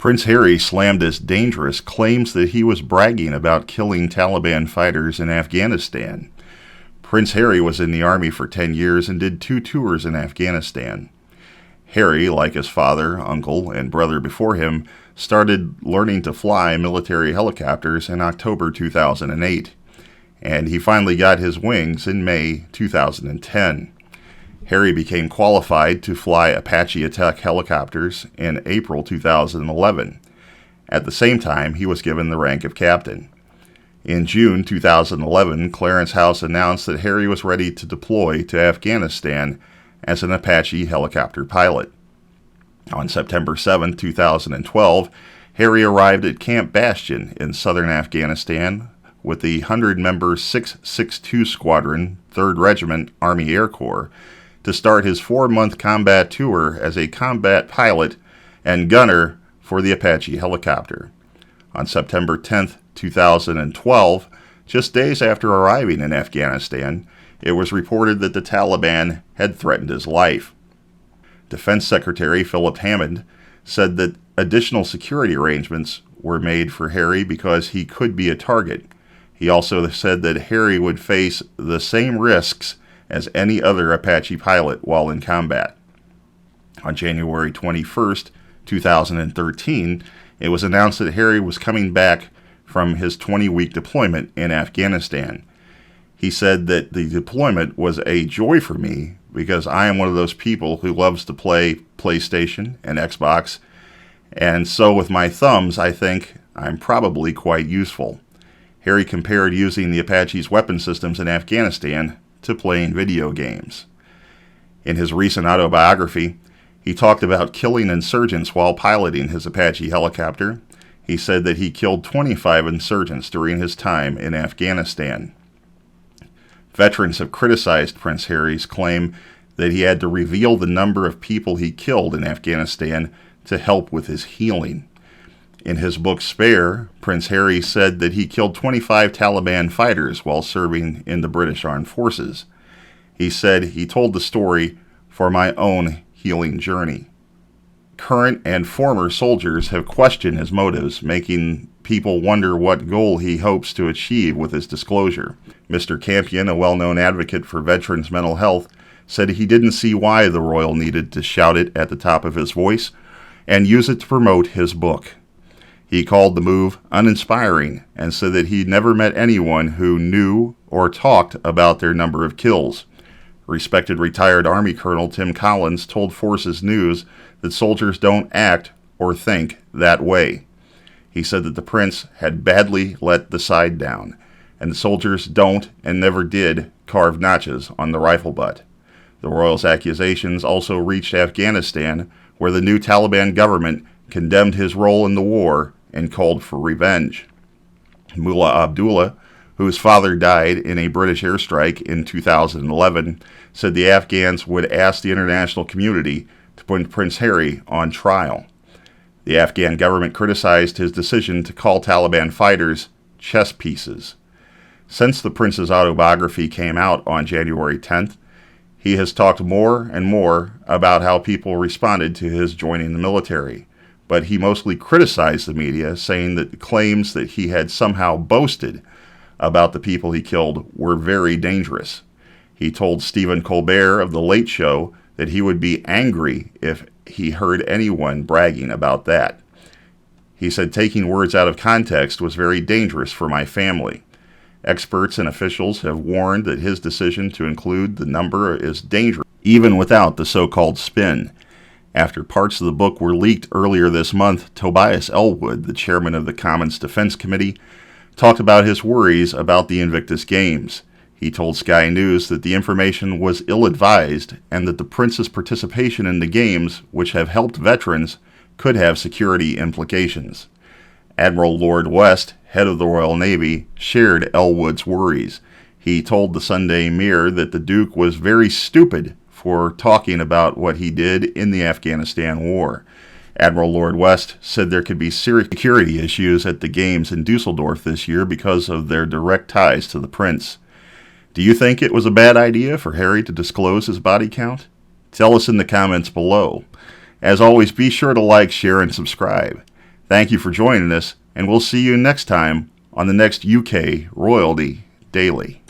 Prince Harry slammed as dangerous claims that he was bragging about killing Taliban fighters in Afghanistan. Prince Harry was in the army for 10 years and did 2 tours in Afghanistan. Harry, like his father, uncle, and brother before him, started learning to fly military helicopters in October 2008, and he finally got his wings in May 2010. Harry became qualified to fly Apache attack helicopters in April 2011. At the same time, he was given the rank of captain. In June 2011, Clarence House announced that Harry was ready to deploy to Afghanistan as an Apache helicopter pilot. On September 7, 2012, Harry arrived at Camp Bastion in southern Afghanistan with the 100-member 662 Squadron, 3rd Regiment, Army Air Corps, to start his 4-month combat tour as a combat pilot and gunner for the Apache helicopter. On September 10, 2012, just days after arriving in Afghanistan, it was reported that the Taliban had threatened his life. Defense Secretary Philip Hammond said that additional security arrangements were made for Harry because he could be a target. He also said that Harry would face the same risks as any other Apache pilot while in combat. On January 21, 2013, it was announced that Harry was coming back from his 20-week deployment in Afghanistan. He said that the deployment was a joy for me because I am one of those people who loves to play PlayStation and Xbox, and so with my thumbs, I think I'm probably quite useful. Harry compared using the Apache's weapon systems in Afghanistan to playing video games. In his recent autobiography, he talked about killing insurgents while piloting his Apache helicopter. He said that he killed 25 insurgents during his time in Afghanistan. Veterans have criticized Prince Harry's claim that he had to reveal the number of people he killed in Afghanistan to help with his healing. In his book Spare, Prince Harry said that he killed 25 Taliban fighters while serving in the British Armed Forces. He said he told the story for my own healing journey. Current and former soldiers have questioned his motives, making people wonder what goal he hopes to achieve with his disclosure. Mr. Campion, a well-known advocate for veterans' mental health, said he didn't see why the royal needed to shout it at the top of his voice and use it to promote his book. He called the move uninspiring and said that he'd never met anyone who knew or talked about their number of kills. Respected retired Army Colonel Tim Collins told Forces News that soldiers don't act or think that way. He said that the prince had badly let the side down, and the soldiers don't and never did carve notches on the rifle butt. The royal's accusations also reached Afghanistan, where the new Taliban government condemned his role in the war and called for revenge. Mullah Abdullah, whose father died in a British airstrike in 2011, said the Afghans would ask the international community to put Prince Harry on trial. The Afghan government criticized his decision to call Taliban fighters chess pieces. Since the prince's autobiography came out on January 10th, he has talked more and more about how people responded to his joining the military, but he mostly criticized the media, saying that the claims that he had somehow boasted about the people he killed were very dangerous. He told Stephen Colbert of The Late Show that he would be angry if he heard anyone bragging about that. He said taking words out of context was very dangerous for my family. Experts and officials have warned that his decision to include the number is dangerous, even without the so-called spin. After parts of the book were leaked earlier this month, Tobias Ellwood, the chairman of the Commons Defense Committee, talked about his worries about the Invictus Games. He told Sky News that the information was ill-advised and that the prince's participation in the games, which have helped veterans, could have security implications. Admiral Lord West, head of the Royal Navy, shared Ellwood's worries. He told the Sunday Mirror that the Duke was very stupid for talking about what he did in the Afghanistan war. Admiral Lord West said there could be serious security issues at the games in Dusseldorf this year because of their direct ties to the prince. Do you think it was a bad idea for Harry to disclose his body count? Tell us in the comments below. As always, be sure to like, share, and subscribe. Thank you for joining us, and we'll see you next time on the next UK Royalty Daily.